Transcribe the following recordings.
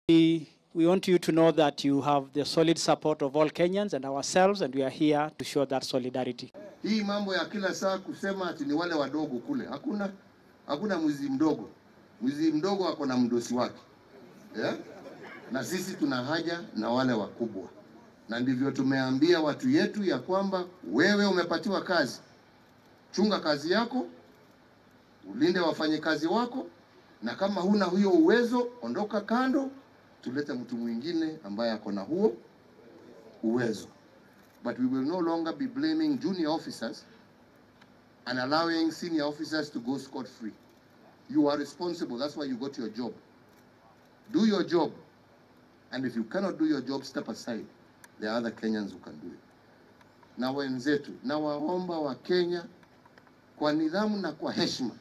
We want you to know that you have the solid support of all Kenyans and ourselves, and we are here to show that solidarity. Hii mambo ya kila saa kusema ati ni wale wadogo kule, hakuna mwizi mdogo. Mwizi mdogo ako na mdosi wake. Yeah? Na sisi tuna haja na wale wakubwa. Na ndivyo tumeambia watu yetu ya kwamba wewe umepatiwa kazi. Chunga kazi yako, ulinde wafanyikazi wako, na kama huna huyo uwezo, ondoka kando, tulete mtu mwingine ambaye ako na huo uwezo. But we will no longer be blaming junior officers and allowing senior officers to go scot-free. You are responsible. That's why you got your job. Do your job. And if you cannot do your job, step aside. There are other Kenyans who can do it. Na wenzetu, na waomba wa Kenya kwa nidhamu na kwa heshima.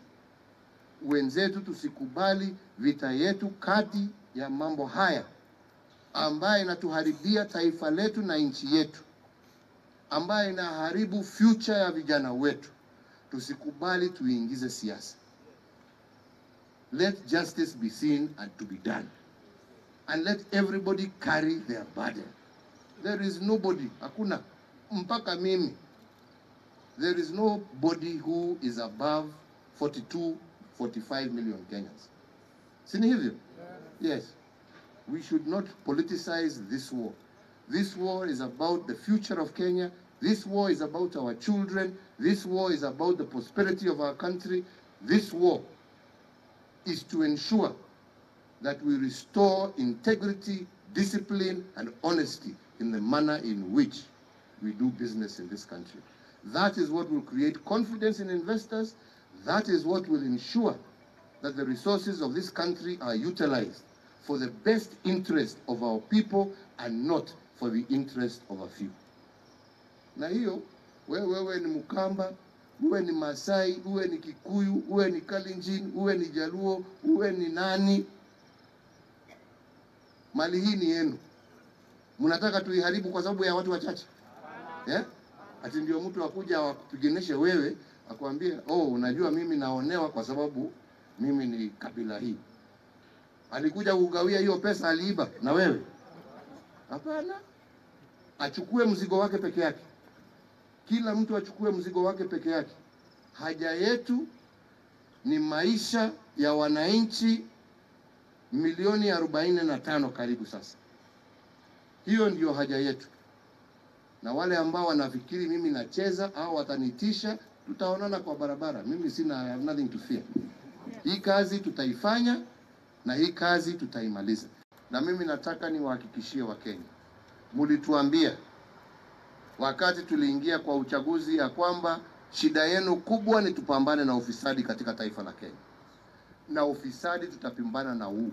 Wenzetu, tusikubali vita yetu kati ya mambo haya ambaye inatuharibia taifa letu na nchi yetu, ambaye inaharibu future ya vijana wetu. Tusikubali tuingize siasa. Let justice be seen and to be done. And let everybody carry their burden. There is nobody, hakuna, mpaka mimi. There is nobody who is above 45 million Kenyans. Sini hivyo? Yes. We should not politicize this war. This war is about the future of Kenya. This war is about our children. This war is about the prosperity of our country. This war is to ensure that we restore integrity, discipline, and honesty in the manner in which we do business in this country. That is what will create confidence in investors. That is what will ensure that the resources of this country are utilized for the best interest of our people and not for the interest of a few. Na hiyo, wewe ni Mukamba, uwe ni Masai, uwe ni Kikuyu, uwe ni Kalenjin, uwe ni Jaluo, uwe ni nani, mali hii ni yenu. Mnataka tuiharibu kwa sababu ya watu wachache? Yeah? Ati ndio mtu akuja akupiganishe wewe, akwambie, "Oh, unajua mimi naonewa kwa sababu mimi ni kabila hii." Alikuja kugawia hiyo pesa aliiba na wewe? Hapana. Achukue mzigo wake peke yake. Kila mtu achukue mzigo wake peke yake. Haja yetu ni maisha ya wananchi milioni 45 karibu sasa. Hiyo ndio haja yetu. Na wale ambao wanafikiri mimi nacheza au watanitisha, tutaonana kwa barabara. Mimi sina nothing to fear. Hii kazi tutaifanya na hii kazi tutaimaliza. Na mimi nataka niwahakikishie Wakenya. Mulituambia wakati tuliingia kwa uchaguzi ya kwamba shida yenu kubwa ni tupambane na ufisadi katika taifa la Kenya. Na ufisadi tutapambana na huu.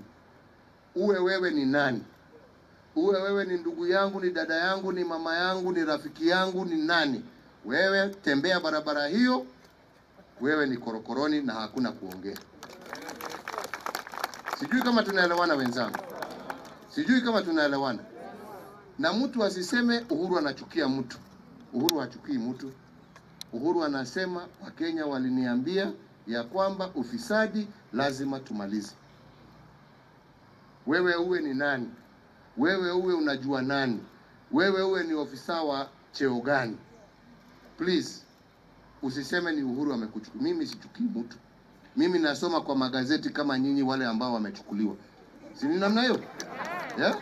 Uwe wewe ni nani? Uwe wewe ni ndugu yangu, ni dada yangu, ni mama yangu, ni rafiki yangu, ni nani? Wewe tembea barabara hiyo, wewe ni korokoroni na hakuna kuongea. Sijui kama tunaelewana wenzangu. Sijui kama tunaelewana. Na mtu asiseme Uhuru anachukia mtu. Uhuru hachukii mtu. Uhuru anasema Wakenya waliniambia ya kwamba ufisadi lazima tumalize. Wewe uwe ni nani? Wewe uwe unajua nani? Wewe uwe ni ofisa wa cheo gani? Please, usiseme ni Uhuru amekuchukua. Mimi sichukii mtu. Mimi nasoma kwa magazeti kama nyinyi wale ambao wamechukuliwa. Si ni namna hiyo? Yeah?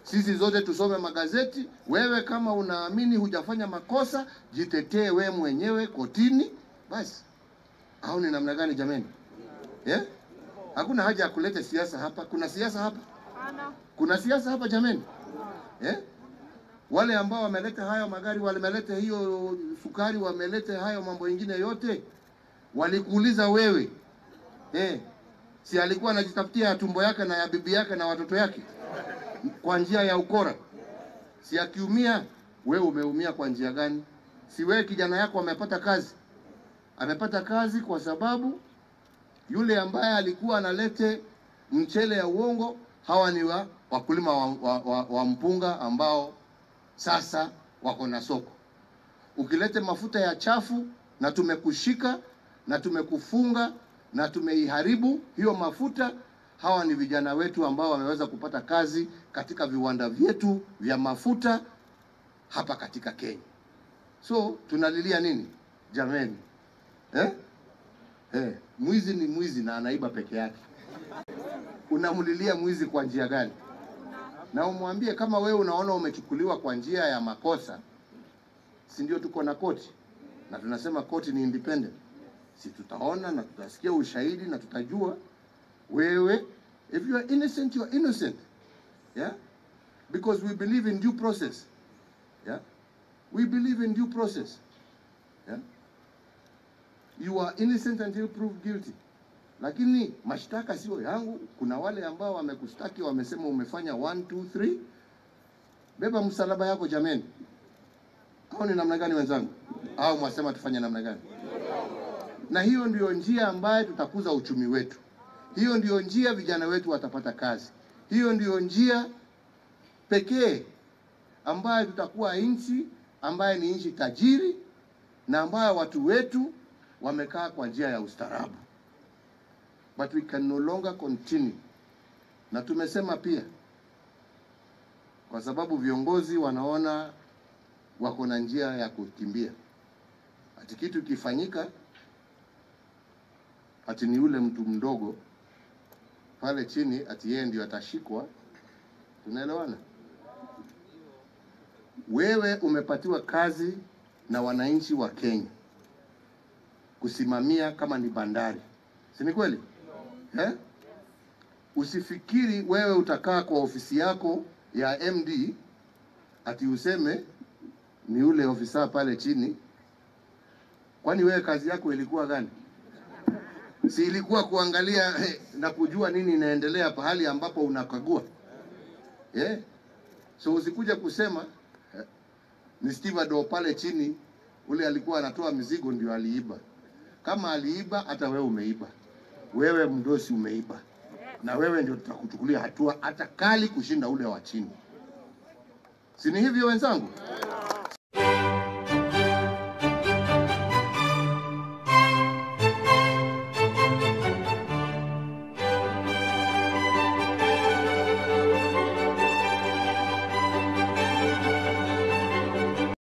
Sisi zote tusome magazeti. Wewe kama unaamini hujafanya makosa, jitetee wewe mwenyewe kotini, basi. Au ni namna gani jameni? Yeah? Hakuna haja ya kuleta siasa hapa. Kuna siasa hapa? Kuna siasa hapa jameni? Yeah? Wale ambao wameleta hayo magari, wameleta hiyo sukari, wameleta hayo mambo mengine yote, walikuuliza wewe? Si alikuwa anajitafutia tumbo yake na ya bibi yake na watoto yake kwa njia ya ukora? Si akiumia, wewe umeumia kwa njia gani? Si wewe kijana yako amepata kazi? Amepata kazi kwa sababu yule ambaye alikuwa analete mchele ya uongo, hawa ni wakulima wa mpunga ambao sasa wako na soko. Ukilete mafuta ya chafu na tumekushika na tumekufunga na tumeiharibu hiyo mafuta, hawa ni vijana wetu ambao wameweza kupata kazi katika viwanda vyetu vya mafuta hapa katika Kenya. So tunalilia nini jameni? Mwizi ni mwizi na anaiba peke yake. Unamlilia mwizi kwa njia gani? Na umwambie kama wewe unaona umechukuliwa kwa njia ya makosa, si ndio tuko na koti? Na tunasema koti ni independent. Si tutaona na tutasikia ushahidi na tutajua wewe, if you are innocent, you are innocent. Yeah? Because we believe in due process. Yeah? We believe in due process. Yeah? You are innocent until proved guilty. Lakini mashtaka sio yangu. Kuna wale ambao wamekushtaki wamesema umefanya 1 2 3. Beba msalaba yako jameni. Au ni namna gani wenzangu? Au mwasema tufanye namna gani? Na hiyo ndio njia ambayo tutakuza uchumi wetu. Hiyo ndio njia vijana wetu watapata kazi. Hiyo ndio njia pekee ambayo tutakuwa nchi ambayo ni nchi tajiri na ambayo watu wetu wamekaa kwa njia ya ustaarabu. But we can no longer continue. Na tumesema pia, kwa sababu viongozi wanaona wako na njia ya kukimbia. Ati kitu kifanyika, ati ni ule mtu mdogo pale chini, ati yeye ndio atashikwa. Tunaelewana? Wewe umepatiwa kazi na wananchi wa Kenya kusimamia kama ni bandari. Si ni kweli? Usifikiri wewe utakaa kwa ofisi yako ya MD ati useme ni ule ofisa pale chini. Kwani wewe kazi yako ilikuwa gani? Si ilikuwa kuangalia na kujua nini inaendelea pahali ambapo unakagua? So usikuja kusema ni Steve pale chini ule alikuwa anatoa mizigo ndio aliiba. Kama aliiba, hata wewe umeiba. Wewe mdosi umeiba. Na wewe ndio tutakuchukulia hatua hata kali kushinda ule wa chini. Si ni hivyo wenzangu?